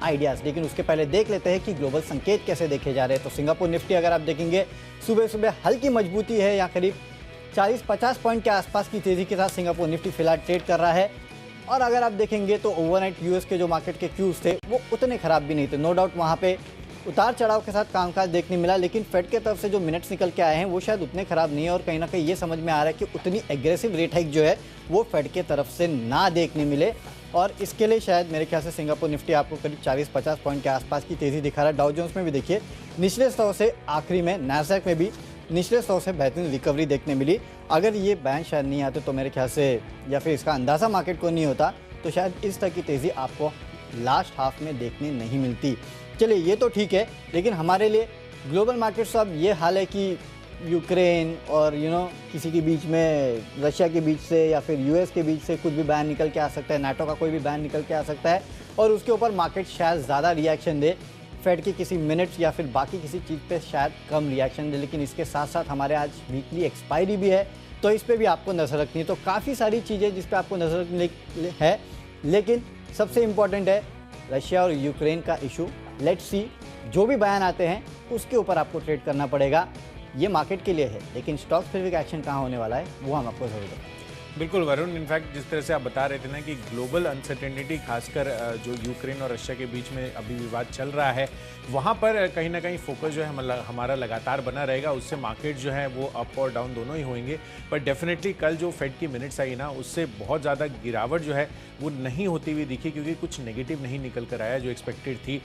Ideas. लेकिन उसके पहले देख लेते हैं कि ग्लोबल संकेत कैसे देखे जा रहे हैं। तो सिंगापुर निफ्टी अगर आप देखेंगे सुबह सुबह हल्की मजबूती है, या करीब 40-50 पॉइंट के आसपास की तेज़ी के साथ सिंगापुर निफ्टी फिलहाल ट्रेड कर रहा है। और अगर आप देखेंगे तो ओवरनाइट यूएस के जो मार्केट के क्यूज थे वो उतने ख़राब भी नहीं थे। नो डाउट वहाँ पे उतार चढ़ाव के साथ कामकाज देखने मिला, लेकिन फेड के तरफ से जो मिनट्स निकल के आए हैं वो शायद उतने ख़राब नहीं है। और कहीं ना कहीं ये समझ में आ रहा है कि उतनी एग्रेसिव रेट हाइक जो है वो फेड के तरफ से ना देखने मिले। और इसके लिए शायद मेरे ख्याल से सिंगापुर निफ्टी आपको करीब 40-50 पॉइंट के आसपास की तेज़ी दिखा रहा है। डाउ जोन्स में भी देखिए निचले 100 से आखिरी में, नैस्डैक में भी निचले 100 से बेहतरीन रिकवरी देखने मिली। अगर ये बैंड शायद नहीं आते तो मेरे ख्याल से, या फिर इसका अंदाज़ा मार्केट को नहीं होता, तो शायद इस तरह की तेज़ी आपको लास्ट हाफ में देखने नहीं मिलती। चलिए ये तो ठीक है, लेकिन हमारे लिए ग्लोबल मार्केट्स अब ये हाल है कि यूक्रेन और किसी के बीच में, रशिया के बीच से या फिर यूएस के बीच से कुछ भी बैन निकल के आ सकता है, नाटो का कोई भी बैन निकल के आ सकता है और उसके ऊपर मार्केट शायद ज़्यादा रिएक्शन दे, फेड की किसी मिनट्स या फिर बाकी किसी चीज़ पे शायद कम रिएक्शन दे। लेकिन इसके साथ साथ हमारे आज वीकली एक्सपायरी भी है, तो इस पर भी आपको नज़र रखनी है। तो काफ़ी सारी चीज़ें जिस पर आपको नज़र रखनी है, लेकिन सबसे इम्पॉर्टेंट है रशिया और यूक्रेन का इशू। लेट्स सी, जो भी बयान आते हैं उसके ऊपर आपको ट्रेड करना पड़ेगा। ये मार्केट के लिए है, लेकिन स्टॉक स्पेसिफिक एक्शन कहाँ होने वाला है वो हम आपको ज़रूर बताएंगे। बिल्कुल वरुण, इनफैक्ट जिस तरह से आप बता रहे थे ना कि ग्लोबल अनसर्टेनिटी, खासकर जो यूक्रेन और रशिया के बीच में अभी विवाद चल रहा है, वहाँ पर कहीं ना कहीं फोकस जो है हमारा लगातार बना रहेगा। उससे मार्केट जो है वो अप और डाउन दोनों ही होंगे। पर डेफिनेटली कल जो फेड की मिनट्स आई ना, उससे बहुत ज़्यादा गिरावट जो है वो नहीं होती हुई दिखी, क्योंकि कुछ नेगेटिव नहीं निकल कर आया जो एक्सपेक्टेड थी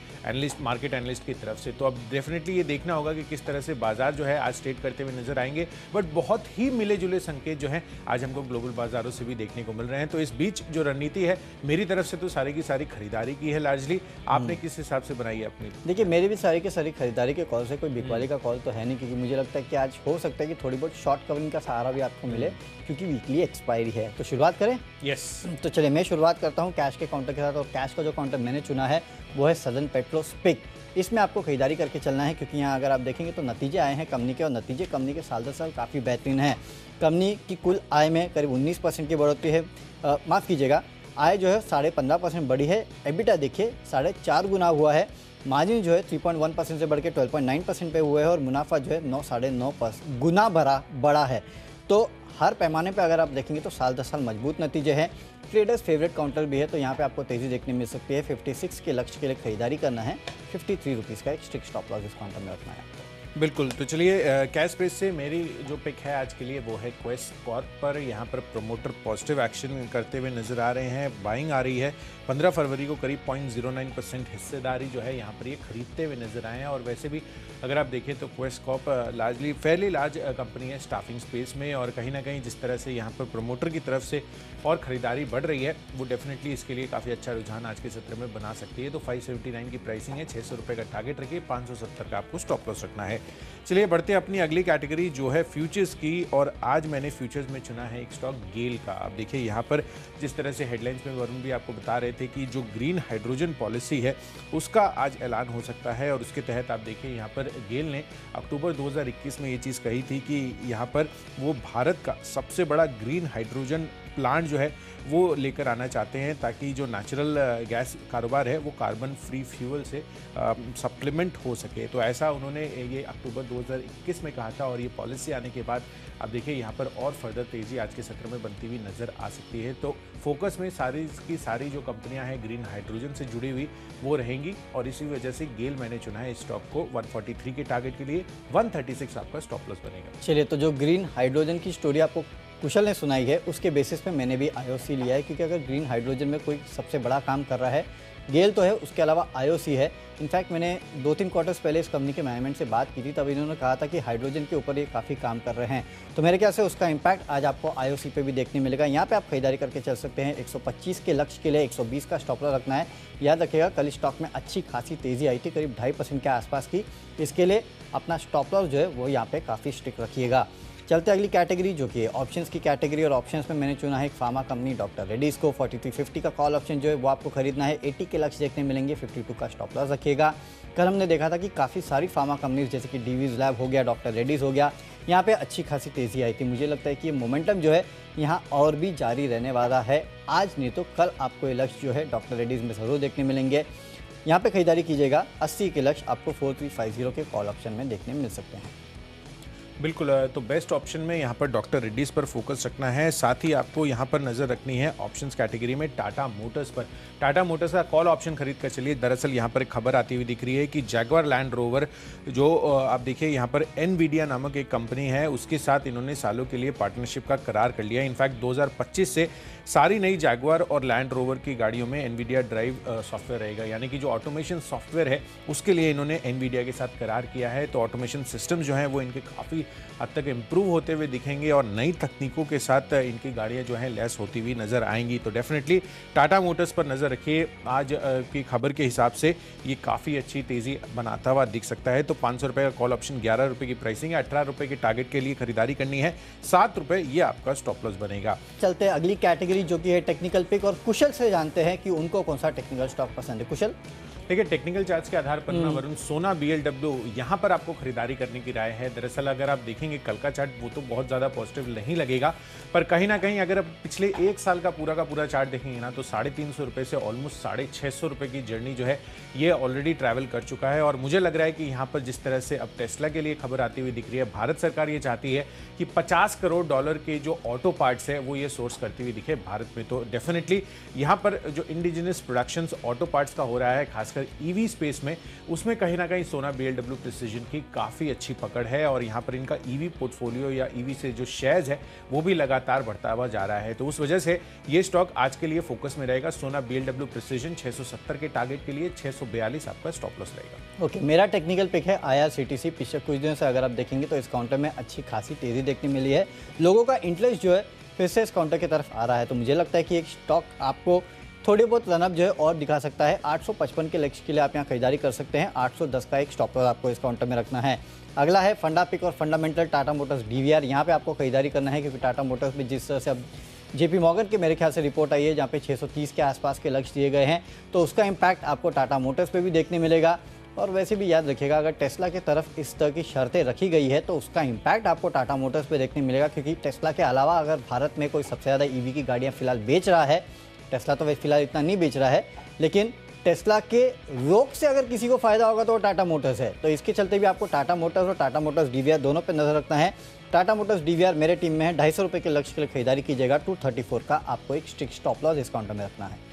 मार्केट एनालिस्ट की तरफ से। तो अब डेफिनेटली ये देखना होगा कि किस तरह से बाजार जो है आज ट्रेड करते हुए नजर आएंगे। बट बहुत ही मिले जुले संकेत जो है आज हमको ग्लोबल बाजारों से भी देखने को मिल रहे हैं। तो इस बीच जो रणनीति है मेरी तरफ से तो सारी की सारी खरीदारी की है लार्जली। आपने किस हिसाब से बनाई है अपनी? देखिए मेरी भी सारी की सारी खरीदारी के कॉल से, कोई बिकवाली का कॉल तो है नहीं, क्योंकि मुझे लगता है कि आज हो सकता है कि थोड़ी बहुत शॉर्ट कवरिंग का सहारा भी आपको मिले, क्योंकि वीकली एक्सपायरी है। तो शुरुआत करें? यस। तो चलिए मैं शुरुआत करता हूँ कैश के काउंटर के साथ। और कैश का जो काउंटर मैंने चुना है वो है सदर्न पेट्रो स्पिक। इसमें आपको खरीदारी करके चलना है, क्योंकि यहाँ अगर आप देखेंगे तो नतीजे आए हैं कंपनी के, और नतीजे कंपनी के साल दर साल काफ़ी बेहतरीन है। कंपनी की कुल आय में करीब 19% की बढ़ोतरी है, माफ़ कीजिएगा, आय जो है 15.5% बढ़ी है। एबिटा देखिए 4.5 गुना हुआ है। मार्जिन जो है 3.1% से बढ़ के 12.9% पे हुए हैं, और मुनाफा जो है 9-9.5 गुना बढ़ा है। तो हर पैमाने पे अगर आप देखेंगे तो साल दर साल मजबूत नतीजे हैं। ट्रेडर्स फेवरेट काउंटर भी है, तो यहाँ पे आपको तेज़ी देखने मिल सकती है। 56 के लक्ष्य के लिए खरीदारी करना है। 53 रुपीज़ का एक स्ट्रिक्ट स्टॉप लॉस इस काउंटर में रखना है आपको। बिल्कुल। तो चलिए कैश स्पेस से मेरी जो पिक है आज के लिए वो है क्वेस्ट कॉर्प पर। यहाँ पर प्रमोटर पॉजिटिव एक्शन करते हुए नजर आ रहे हैं, बाइंग आ रही है। 15 फरवरी को करीब 0.09% हिस्सेदारी जो है यहाँ पर ये खरीदते हुए नजर आए हैं। और वैसे भी अगर आप देखें तो quest Corp largely fairly large company है स्टाफिंग स्पेस में, और कहीं ना कहीं जिस तरह से यहाँ पर प्रमोटर की तरफ से और ख़रीदारी बढ़ रही है वो डेफिनेटली इसके लिए काफ़ी अच्छा रुझान आज के सत्र में बना सकती है। तो 579 की प्राइसिंग है, 600 रुपये का टारगेट रखिए, 570 का आपको स्टॉप लॉस रखना है। चलिए बढ़ते हैं अपनी अगली कैटेगरी जो है फ्यूचर्स की, और आज मैंने फ्यूचर्स में चुना है एक स्टॉक गेल का। आप देखिए यहाँ पर जिस तरह से हेडलाइंस में वरुण भी आपको बता रहे थे कि जो ग्रीन हाइड्रोजन पॉलिसी है उसका आज ऐलान हो सकता है, और उसके तहत आप देखिए यहाँ पर गेल ने अक्टूबर 2021 में ये चीज़ कही थी कि यहाँ पर वो भारत का सबसे बड़ा ग्रीन हाइड्रोजन प्लांट जो है वो लेकर आना चाहते हैं, ताकि जो नेचुरल गैस कारोबार है वो कार्बन फ्री फ्यूल से सप्लीमेंट हो सके। तो ऐसा उन्होंने ये अक्टूबर 2021 में कहा था, और ये पॉलिसी आने के बाद अब देखिए यहाँ पर और फर्दर तेज़ी आज के सत्र में बनती हुई नज़र आ सकती है। तो फोकस में सारी की सारी जो कंपनियां हैं ग्रीन हाइड्रोजन से जुड़ी हुई वो रहेंगी, और इसी वजह से गेल मैंने चुना है इस स्टॉक को 143 के टारगेट के लिए। 136 आपका स्टॉप लॉस बनेगा। चलिए, तो जो ग्रीन हाइड्रोजन की स्टोरी आपको कुशल ने सुनाई है उसके बेसिस पे मैंने भी आईओसी लिया है, क्योंकि अगर ग्रीन हाइड्रोजन में कोई सबसे बड़ा काम कर रहा है गेल तो है, उसके अलावा आईओसी है। इनफैक्ट मैंने 2-3 क्वार्टर्स पहले इस कंपनी के मैनेजमेंट से बात की थी, तब इन्होंने कहा था कि हाइड्रोजन के ऊपर ये काफ़ी काम कर रहे हैं। तो मेरे ख्याल से उसका इम्पैक्ट आज आपको आईओसी पे भी देखने मिलेगा। यहाँ पे आप खरीदारी करके चल सकते हैं। 125 के लक्ष्य के लिए 120 का स्टॉप लॉस रखना है। याद रखिएगा कल स्टॉक में अच्छी खासी तेज़ी आई थी, करीब 2.5% के आसपास की। इसके लिए अपना स्टॉप लॉस जो है वो यहाँ पे काफ़ी स्ट्रिक्ट रखिएगा। चलते अगली कैटेगरी जो कि है ऑप्शंस की कैटेगरी, और ऑप्शंस में मैंने चुना है एक फार्मा कंपनी डॉक्टर रेड्डीज को। 4350 का कॉल ऑप्शन जो है वो आपको खरीदना है। 80 के लक्ष्य देखने मिलेंगे। 52 का स्टॉप लॉस रखिएगा। कल हमने देखा था कि काफ़ी सारी फार्मा कंपनीज जैसे कि डीवीज लैब हो गया, डॉक्टर रेड्डीज हो गया, यहाँ पे अच्छी खासी तेज़ी आई थी। मुझे लगता है कि ये मोमेंटम जो है यहाँ और भी जारी रहने वाला है। आज नहीं तो कल आपको ये लक्ष्य जो है डॉक्टर रेड्डीज में ज़रूर देखने मिलेंगे। यहाँ पे खरीदारी कीजिएगा। 80 के लक्ष्य आपको 4350 के कॉल ऑप्शन में देखने मिल सकते हैं। बिल्कुल, तो बेस्ट ऑप्शन में यहाँ पर डॉक्टर रेड्डीज पर फोकस रखना है। साथ ही आपको यहाँ पर नज़र रखनी है ऑप्शंस कैटेगरी में टाटा मोटर्स पर। टाटा मोटर्स का कॉल ऑप्शन खरीद कर चलिए। दरअसल यहाँ पर एक खबर आती हुई दिख रही है कि जैगवार लैंड रोवर जो आप देखिए यहाँ पर एनवीडिया नामक एक कंपनी है, उसके साथ इन्होंने सालों के लिए पार्टनरशिप का करार कर लिया। इनफैक्ट 2025 से सारी नई जैगवार और लैंड रोवर की गाड़ियों में एनवीडिया ड्राइव सॉफ्टवेयर रहेगा, यानी कि जो ऑटोमेशन सॉफ्टवेयर है उसके लिए इन्होंने एनवीडिया के साथ करार किया है। तो ऑटोमेशन सिस्टम जो हैं वो इनके काफ़ी हद तक इम्प्रूव होते हुए दिखेंगे और नई तकनीकों के साथ इनकी गाड़ियां जो हैं लैस होती हुई नज़र आएंगी। तो डेफिनेटली टाटा मोटर्स पर नज़र रखिए। आज की खबर के हिसाब से ये काफ़ी अच्छी तेज़ी बनाता हुआ दिख सकता है। तो 500 रुपये का कॉल ऑप्शन, 11 रुपये की प्राइसिंग है, 18 रुपये के टारगेट के लिए खरीदारी करनी है। 7 रुपये ये आपका स्टॉप लॉस बनेगा। चलते हैं अगली कैटेगरी जो कि है टेक्निकल पिक, और कुशल से जानते हैं कि उनको कौन सा टेक्निकल स्टॉक पसंद है। कुशल, देखिए, टेक्निकल चार्ट्स के आधार पर ना वरुण, सोना BLW यहाँ पर आपको खरीदारी करने की राय है। दरअसल अगर आप देखेंगे कल का चार्ट वो तो बहुत ज़्यादा पॉजिटिव नहीं लगेगा, पर कहीं ना कहीं अगर आप पिछले एक साल का पूरा चार्ट देखेंगे ना तो 350 रुपये से ऑलमोस्ट 650 रुपये की जर्नी जो है ये ऑलरेडी ट्रैवल कर चुका है। और मुझे लग रहा है कि यहाँ पर जिस तरह से अब टेस्ला के लिए खबर आती हुई दिख रही है, भारत सरकार ये चाहती है कि $50 करोड़ के जो ऑटो पार्ट्स है वो ये सोर्स करती हुई दिखे भारत में। तो डेफिनेटली यहाँ पर जो इंडिजिनस प्रोडक्शन ऑटो पार्ट्स का हो रहा है, खासकर ईवी स्पेस में, उसमें कहीं ना कहीं सोना BLW प्रिसिजन की काफ़ी अच्छी पकड़ है। और यहाँ पर इनका ईवी पोर्टफोलियो या ईवी से जो शेयर्स है वो भी लगातार बढ़ता हुआ जा रहा है। तो उस वजह से ये स्टॉक आज के लिए फोकस में रहेगा। सोना BLW प्रिसिजन 670 के टारगेट के लिए 642 आपका स्टॉप लॉस रहेगा। ओके, मेरा टेक्निकल पिक है IRCTC। पिछले कुछ दिनों से अगर आप देखेंगे तो इस काउंटर में अच्छी खासी तेज़ी देखने मिली है। लोगों का इंटरेस्ट जो है फिर से इस काउंटर की तरफ आ रहा है। तो मुझे लगता है कि एक स्टॉक आपको थोड़ी बहुत रनअप जो है और दिखा सकता है। 855 के लक्ष्य के लिए आप यहाँ खरीदारी कर सकते हैं। 810 का एक स्टॉप लॉस आपको इस काउंटर में रखना है। अगला है फंडा पिक और फंडामेंटल टाटा मोटर्स DVR। यहाँ पे आपको खरीदारी करना है क्योंकि टाटा मोटर्स में जिस तरह से अब JP मॉर्गन के मेरे ख्याल से रिपोर्ट आई है जहाँ पे 630 के आसपास के लक्ष्य दिए गए हैं, तो उसका इम्पैक्ट आपको टाटा मोटर्स पे भी देखने मिलेगा। और वैसे भी याद रखिएगा, अगर टेस्ला की तरफ इस तरह की शर्तें रखी गई है तो उसका इम्पैक्ट आपको टाटा मोटर्स पे देखने मिलेगा, क्योंकि टेस्ला के अलावा अगर भारत में कोई सबसे ज़्यादा EV की गाड़ियाँ फिलहाल बेच रहा है, टेस्ला तो वैसे फिलहाल इतना नहीं बेच रहा है, लेकिन टेस्ला के रोक से अगर किसी को फायदा होगा तो वो टाटा मोटर्स है। तो इसके चलते भी आपको टाटा मोटर्स और टाटा मोटर्स DVR दोनों पे नजर रखना है। टाटा मोटर्स DVR मेरे टीम में है। 250 रुपये के लक्ष्य के लिए खरीदारी कीजिएगा। 234 का आपको एक स्ट्रिक्ट स्टॉप लॉस इस काउंटर में रखना है।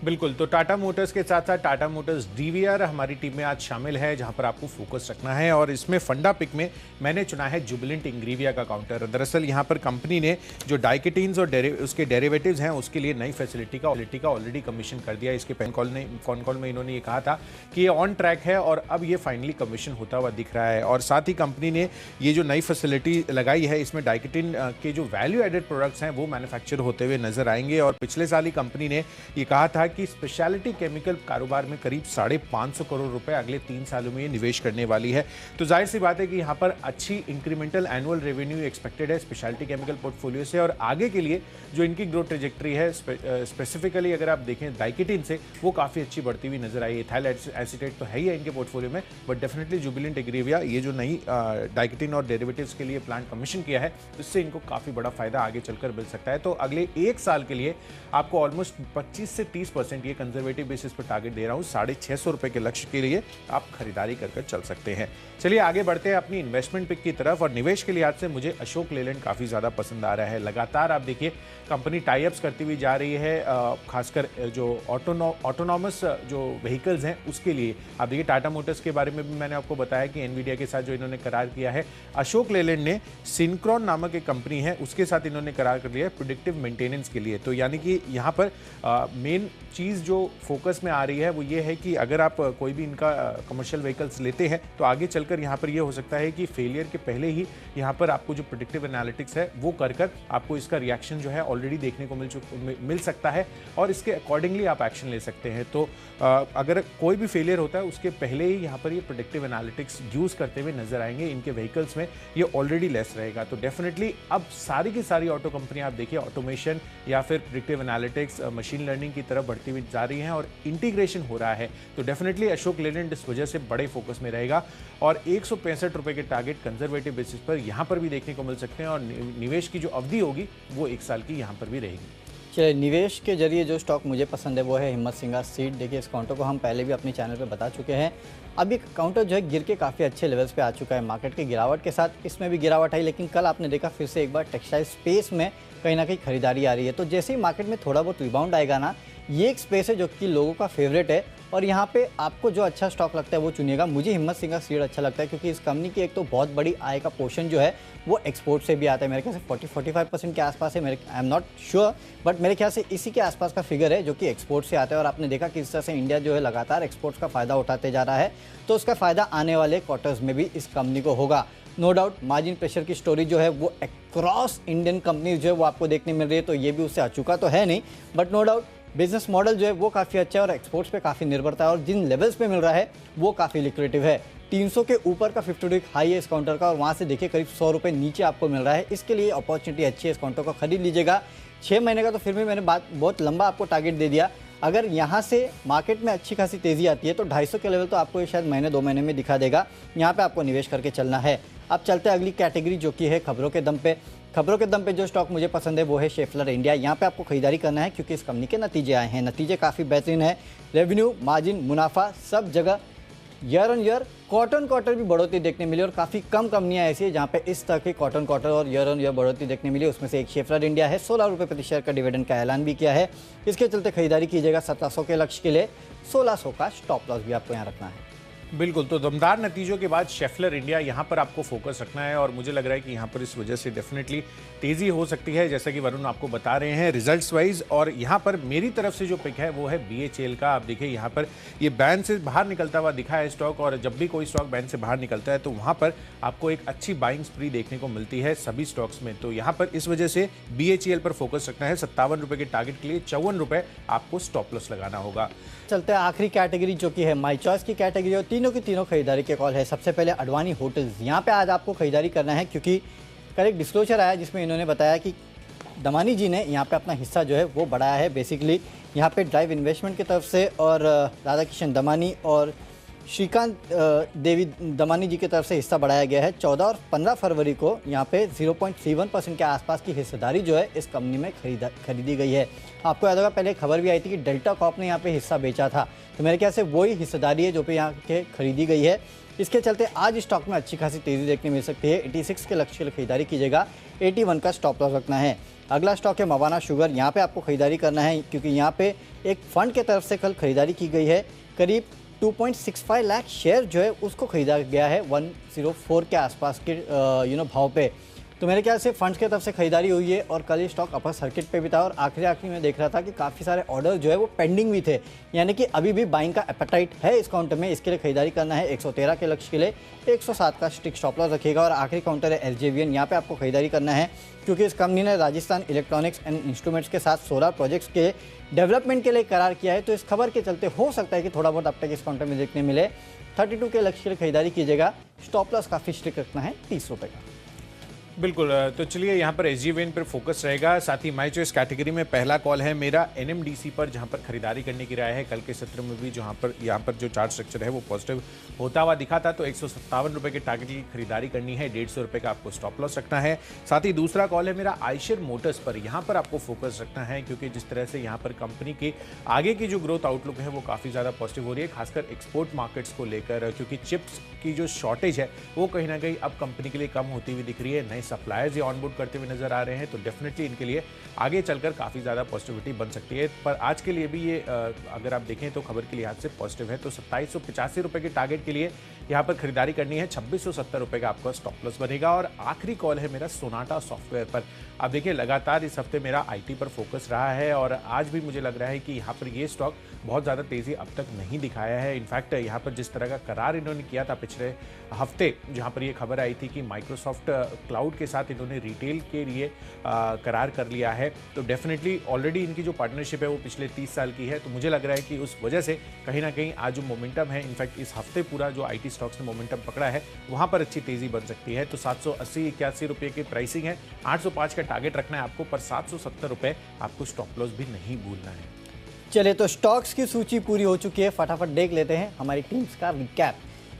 बिल्कुल, तो टाटा मोटर्स के साथ साथ टाटा मोटर्स DVR हमारी टीम में आज शामिल है, जहां पर आपको फोकस रखना है। और इसमें फंडा पिक में मैंने चुना है जुबिलेंट इंग्रेविया का काउंटर। दरअसल यहां पर कंपनी ने जो डाइकेटीन्स और उसके डेरिवेटिव्स हैं उसके लिए नई फैसिलिटी का ऑलरेडी कमीशन कर दिया। इसके कॉन कॉल में इन्होंने ये कहा था कि ये ऑन ट्रैक है और अब ये फाइनली कमीशन होता हुआ दिख रहा है। और साथ ही कंपनी ने ये जो नई फैसिलिटी लगाई है, इसमें डाइकेटिन के जो वैल्यू एडेड प्रोडक्ट्स हैं वो मैन्युफैक्चर होते हुए नजर आएंगे। और पिछले साल ही कंपनी ने ये कहा था कि स्पेशलिटी केमिकल कारोबार में करीब 550 करोड़ रुपए अगले 3 सालों में ये निवेश करने वाली है। तो जाहिर सी बात है कि यहाँ पर अच्छी इंक्रीमेंटल एनुअल रेवेन्यू एक्सपेक्टेड है स्पेशलिटी केमिकल पोर्टफोलियो से। और आगे के लिए जो इनकी ग्रोथ ट्रेजेक्टरी है, स्पेसिफिकली अगर आप देखें डाइकेटिन से, वो काफ़ी अच्छी बढ़ती हुई नजर आई। इथाइल एसीटेट तो है ही है इनके पोर्टफोलियो में, बट डेफिनेटली जुबिलेंट इंग्रेविया ये जो नई डाइकेटिन और डेरिवेटिव्स के लिए प्लांट कमीशन किया है, इससे इनको काफ़ी बड़ा फायदा आगे चलकर मिल सकता है। तो अगले 1 साल के लिए आपको ऑलमोस्ट 25 से 30% ये कंजर्वेटिव बेसिस पर टारगेट दे रहा हूँ। 650 रुपए के लक्ष्य के लिए आप खरीदारी कर चल सकते हैं। चलिए आगे बढ़ते हैं अपनी इन्वेस्टमेंट पिक की तरफ। और निवेश के लिहाज से मुझे अशोक लेलैंड काफ़ी ज़्यादा पसंद आ रहा है। लगातार आप देखिए कंपनी टाई अप्स करती हुई जा रही है, खासकर जो ऑटोनॉमस जो व्हीकल्स हैं उसके लिए। आप देखिए टाटा मोटर्स के बारे में भी मैंने आपको बताया कि एनवीडिया के साथ जो इन्होंने करार किया है। अशोक लेलैंड ने सिंक्रॉन नामक एक कंपनी है उसके साथ इन्होंने करार कर लिया है प्रिडिक्टिव मेंटेनेंस के लिए। तो यानी कि यहाँ पर मेन चीज़ जो फोकस में आ रही है वो ये है कि अगर आप कोई भी इनका कमर्शियल व्हीकल्स लेते हैं तो आगे चलकर यहाँ पर ये हो सकता है कि फेलियर के पहले ही यहाँ पर आपको जो प्रिडिक्टिव एनालिटिक्स है वो कर आपको इसका रिएक्शन जो है ऑलरेडी देखने को मिल सकता है और इसके अकॉर्डिंगली आप एक्शन ले सकते हैं। तो अगर कोई भी फेलियर होता है उसके पहले ही यहाँ पर ये प्रिडिक्टिव एनालिटिक्स यूज़ करते हुए नजर आएंगे। इनके व्हीकल्स में ये ऑलरेडी लेस रहेगा। तो डेफिनेटली अब सारी की सारी ऑटो कंपनियां आप देखिए ऑटोमेशन या फिर प्रिडिक्टिव एनालिटिक्स, मशीन लर्निंग की तरफ बढ़ती हुई जा रही हैं और इंटीग्रेशन हो रहा है। तो डेफिनेटली अशोक लेलैंड इस वजह से बड़े फोकस में रहेगा और 165 रुपए के टारगेट कंजर्वेटिव बेसिस पर यहाँ पर भी देखने को मिल सकते हैं और निवेश की जो अवधि होगी वो 1 साल की यहाँ पर भी रहेगी। चलिए, निवेश के जरिए जो स्टॉक मुझे पसंद है वो है हिम्मत सिंह सीड। देखिए, इस काउंटर को हम पहले भी अपने चैनल पे बता चुके हैं। अब ये काउंटर जो है गिर के काफ़ी अच्छे लेवल्स पे आ चुका है। मार्केट की गिरावट के साथ इसमें भी गिरावट आई, लेकिन कल आपने देखा फिर से एक बार टेक्सटाइल स्पेस में कहीं ना कहीं खरीदारी आ रही है। तो जैसे ही मार्केट में थोड़ा बहुत रिबाउंड आएगा ना, ये एक स्पेस है जो कि लोगों का फेवरेट है और यहाँ पे आपको जो अच्छा स्टॉक लगता है वो चुनिएगा। मुझे हिम्मत सिंह सीड अच्छा लगता है क्योंकि इस कंपनी की एक तो बहुत बड़ी आय का पोर्शन जो है वो एक्सपोर्ट से भी आता है। मेरे ख्याल से 40-45% के आसपास है। I am not sure, but मेरे ख्याल से इसी के आसपास का फिगर है जो कि एक्सपोर्ट से आता है। और आपने देखा कि इस तरह से इंडिया जो है लगातार एक्सपोर्ट्स का फ़ायदा उठाते जा रहा है, तो उसका फ़ायदा आने वाले क्वार्टर्स में भी इस कंपनी को होगा। नो डाउट मार्जिन प्रेशर की स्टोरी जो है वो अक्रॉस इंडियन कंपनीज जो है वो आपको देखने मिल रही है, तो ये भी उससे अचूका तो है नहीं, but no doubt business model जो है वो काफ़ी अच्छा है और एक्सपोर्ट्स पे काफ़ी निर्भरता है और जिन लेवल्स पे मिल रहा है वो काफ़ी लिक्विडेटिव है। 300 के ऊपर का 50-week हाई है इस काउंटर का और वहाँ से देखिए करीब 100 रुपये नीचे आपको मिल रहा है। इसके लिए अपॉर्चुनिटी अच्छी है, इस काउंटर को खरीद लीजिएगा। 6 महीने का तो फिर भी मैंने बहुत लंबा आपको टारगेट दे दिया। अगर यहाँ से मार्केट में अच्छी खासी तेज़ी आती है तो 250 के लेवल तो आपको ये शायद महीने 2 महीने में दिखा देगा। यहाँ पे आपको निवेश करके चलना है। अब चलते हैं अगली कैटेगरी जो कि है खबरों के दम पे। खबरों के दम पे जो स्टॉक मुझे पसंद है वो है शेफलर इंडिया। यहाँ पे आपको खरीदारी करना है क्योंकि इस कंपनी के नतीजे आए हैं। नतीजे काफ़ी बेहतरीन है। रेवेन्यू, मार्जिन, मुनाफा सब जगह ईयर ऑन ईयर, क्वार्टर भी बढ़ोतरी देखने मिली और काफ़ी कम कंपनियां ऐसी है जहाँ पे इस तरह की क्वार्टर और ईयर ऑन ईयर बढ़ोतरी देखने मिली। उसमें से एक शेफलर इंडिया है। 16 रुपये प्रति शेयर का डिविडेंड का ऐलान भी किया है। इसके चलते खरीदारी कीजिएगा 1700 के लक्ष्य के लिए। 1600 का स्टॉप लॉस भी आपको यहाँ रखना है। बिल्कुल, तो दमदार नतीजों के बाद शेफलर इंडिया यहाँ पर आपको फोकस रखना है और मुझे लग रहा है कि यहाँ पर इस वजह से डेफिनेटली तेज़ी हो सकती है, जैसा कि वरुण आपको बता रहे हैं रिजल्ट्स वाइज। और यहाँ पर मेरी तरफ से जो पिक है वो है BHEL का। आप देखिए यहाँ पर ये बैंड से बाहर निकलता हुआ दिखा है स्टॉक, और जब भी कोई स्टॉक बैंड से बाहर निकलता है तो वहाँ पर आपको एक अच्छी बाइंग स्प्री देखने को मिलती है सभी स्टॉक्स में। तो यहाँ पर इस वजह से BHEL पर फोकस रखना है। 57 रुपये के टारगेट के लिए 54 रुपये आपको स्टॉप लॉस लगाना होगा। चलते हैं आखिरी कैटेगरी जो कि है माई चॉइस की कैटेगरी और तीनों की तीनों खरीदारी के कॉल है। सबसे पहले अडवाणी होटल्स। यहाँ पे आज आपको खरीदारी करना है क्योंकि कल एक डिस्क्लोजर आया जिसमें इन्होंने बताया कि दमानी जी ने यहाँ पे अपना हिस्सा जो है वो बढ़ाया है। बेसिकली यहाँ पे ड्राइव इन्वेस्टमेंट की तरफ से और राधा किशन दमानी और श्रीकांत देवी दमानी जी की तरफ से हिस्सा बढ़ाया गया है। 14 और 15 फरवरी को यहाँ पे 0.31% के आसपास की हिस्सेदारी जो है इस कंपनी में खरीदी गई है। आपको याद होगा पहले खबर भी आई थी कि डेल्टा कॉर्प ने यहाँ पे हिस्सा बेचा था, तो मेरे ख्याल से वही हिस्सेदारी है जो पे यहाँ के खरीदी गई है। इसके चलते आज स्टॉक में अच्छी खासी तेज़ी देखने मिल सकती है। 86 के लक्ष्य के लिए खरीदारी कीजिएगा। 81 का स्टॉप लॉस रखना है। अगला स्टॉक है मवाना शुगर। यहाँ पे आपको खरीदारी करना है क्योंकि यहाँ पे एक फंड के तरफ से कल खरीदारी की गई है। करीब 2.65 लाख शेयर जो है उसको खरीदा गया है 104 के आसपास के भाव पे। तो मेरे ख्याल से फंड्स की तरफ से खरीदारी हुई है और कल ये स्टॉक अपर सर्किट पे भी था और आखिरी में देख रहा था कि काफ़ी सारे ऑर्डर जो है वो पेंडिंग भी थे, यानी कि अभी भी बाइंग का एपेटाइट है इस काउंटर में। इसके लिए खरीदारी करना है 113 के लक्ष्य के लिए। 107 का स्टिक स्टॉप लॉस रखिएगा। और आखिरी काउंटर है LJVN। यहाँ पे आपको खरीदारी करना है क्योंकि इस कंपनी ने राजस्थान इलेक्ट्रॉनिक्स एंड इंस्ट्रूमेंट्स के साथ सोलर प्रोजेक्ट्स के डेवलपमेंट के लिए करार किया है। तो इस खबर के चलते हो सकता है कि थोड़ा बहुत अब तक इस काउंटर में देखने मिले। 32 के लक्ष्य के लिए खरीदारी कीजिएगा। स्टॉप लॉस काफ़ी स्ट्रिक्ट रखना है 30 रुपये का। बिल्कुल, तो चलिए यहाँ पर SJVN पर फोकस रहेगा। साथ ही माई चॉइस कैटेगरी में पहला कॉल है मेरा NMDC पर, जहाँ पर खरीदारी करने की राय है। कल के सत्र में भी यहाँ पर जो चार्ट स्ट्रक्चर है वो पॉजिटिव होता हुआ दिखा था, तो 157 रुपये के टारगेट की खरीदारी करनी है। 150 रुपये का आपको स्टॉप लॉस रखना है। साथ ही दूसरा कॉल है मेरा आयशर मोटर्स पर। यहाँ पर आपको फोकस रखना है क्योंकि जिस तरह से यहाँ पर कंपनी के आगे की जो ग्रोथ आउटलुक है वो काफ़ी ज़्यादा पॉजिटिव हो रही है, खासकर एक्सपोर्ट मार्केट्स को लेकर, क्योंकि चिप्स की जो शॉर्टेज है वो कहीं ना कहीं अब कंपनी के लिए कम होती हुई दिख रही है। नए सप्लायर्स ऑनबोर्ड करते हुए नजर आ रहे हैं, तो डेफिनेटली इनके लिए आगे चलकर काफ़ी ज़्यादा पॉजिटिविटी बन सकती है। पर आज के लिए भी ये अगर आप देखें तो खबर के लिहाज से पॉजिटिव है। तो 2785 रुपये के टारगेट के लिए यहाँ पर खरीदारी करनी है। 2670 रुपये का आपका स्टॉप लॉस बनेगा। और आखिरी कॉल है मेरा सोनाटा सॉफ्टवेयर पर। आप देखिए लगातार इस हफ्ते मेरा IT पर फोकस रहा है और आज भी मुझे लग रहा है कि यहाँ पर ये स्टॉक बहुत ज़्यादा तेज़ी अब तक नहीं दिखाया है। इनफैक्ट यहाँ पर जिस तरह का करार इन्होंने किया था पिछले हफ्ते, जहाँ पर ये खबर आई थी कि माइक्रोसॉफ्ट क्लाउड के साथ इन्होंने रिटेल के लिए करार कर लिया है, तो डेफिनेटली ऑलरेडी इनकी जो पार्टनरशिप है वो पिछले 30 साल की है। तो मुझे लग रहा है कि उस वजह से कहीं ना कहीं आज जो मोमेंटम है, इनफैक्ट इस हफ्ते पूरा जो IT स्टॉक्स ने मोमेंटम पकड़ा है वहाँ पर अच्छी तेज़ी बन सकती है। तो 780-81 रुपये की प्राइसिंग है। 805 का टारगेट रखना है आपको, पर 770 रुपये आपको स्टॉप लॉस भी नहीं भूलना है। चलिए, तो स्टॉक्स की सूची पूरी हो चुकी है। फटाफट देख लेते हैं हमारी टीम्स का रिकैप।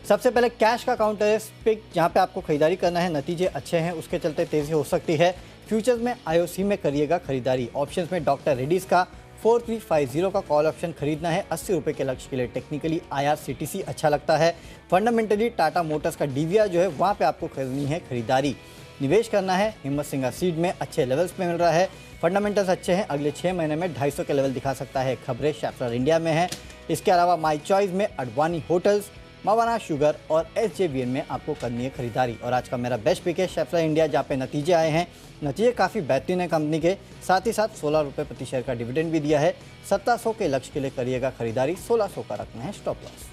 सबसे पहले कैश का काउंटर है पिक, जहाँ पे आपको खरीदारी करना है। नतीजे अच्छे हैं, उसके चलते तेज़ी हो सकती है। फ्यूचर्स में आईओसी में करिएगा खरीदारी। ऑप्शंस में डॉक्टर रेड्डीज का 4350 का कॉल ऑप्शन खरीदना है 80 रुपये के लक्ष्य के लिए। टेक्निकली IRCTC अच्छा लगता है। फंडामेंटली टाटा मोटर्स का DVR जो है वहाँ पे आपको खरीदनी है खरीदारी। निवेश करना है हिम्मत सिंह सीड में, अच्छे लेवल्स पे मिल रहा है। फंडामेंटल्स अच्छे हैं, अगले 6 महीने में 250 के लेवल दिखा सकता है। खबरें शेफलर इंडिया में है। इसके अलावा माई चॉइस में अडवाणी होटल्स, मवाना शुगर और SJVN में आपको करनी है खरीदारी। और आज का मेरा बेस्ट पिक है शेफलर इंडिया, जहाँ पे नतीजे आए हैं। नतीजे काफ़ी बेहतरीन है कंपनी के, साथ ही साथ 16 रुपये प्रति शेयर का डिविडेंड भी दिया है। 1700 के लक्ष्य के लिए करिएगा खरीदारी, 1600 का रखना है स्टॉप लॉस।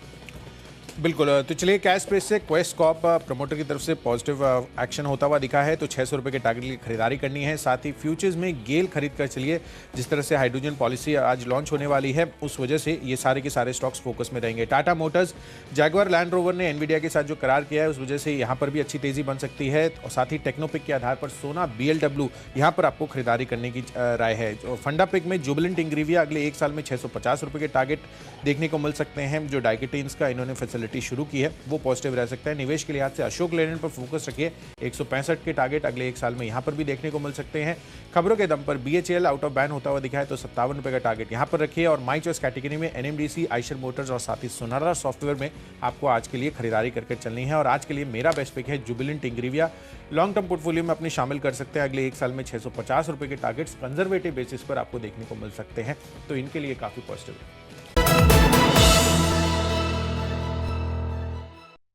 बिल्कुल, तो चलिए कैश प्रेस से क्वेस्ट कॉर्प प्रमोटर की तरफ से पॉजिटिव एक्शन होता हुआ दिखा है, तो 600 रुपये के टारगेट की खरीदारी करनी है। साथ ही फ्यूचर्स में गेल खरीद कर चलिए। जिस तरह से हाइड्रोजन पॉलिसी आज लॉन्च होने वाली है, उस वजह से ये सारे के सारे स्टॉक्स फोकस में रहेंगे। Tata Motors, Jaguar land rover ने एनवीडिया के साथ जो करार किया है, उस वजह से यहाँ पर भी अच्छी तेजी बन सकती है। और साथ ही टेक्नोपिक के आधार पर सोना, BLW, यहाँ पर आपको खरीदारी करने की राय है। फंडा पिक में जुबिलेंट इंग्रेविया अगले 1 साल में 650 रुपये के टारगेट देखने को मिल सकते हैं। जो डाइकेटिन्स का इन्होंने फैसिलिटी शुरू की है, वो पॉजिटिव रह सकता है। निवेश के लिहाज से अशोक लेलैंड पर फोकस रखिए। 165 के टारगेट अगले 1 साल में यहाँ पर भी देखने को मिल सकते हैं। खबरों के दम पर BHEL आउट ऑफ बैन होता हुआ दिखा है, तो 57 रुपये का टारगेट यहाँ पर रखिए। और माई चॉइस कैटेगरी में NMDC, आइशर मोटर्स और साथ ही सोनारा सॉफ्टवेयर में आपको आज के लिए खरीदारी करके चलनी है। और आज के लिए मेरा बेस्ट पिक है Jubilant Ingrevia. Long term portfolio में अपने शामिल कर सकते हैं। अगले 1 साल में 650 रुपये के टारगेट्स कंजर्वेटिव बेसिस पर आपको देखने को मिल सकते हैं, तो इनके लिए काफ़ी पॉजिटिव है।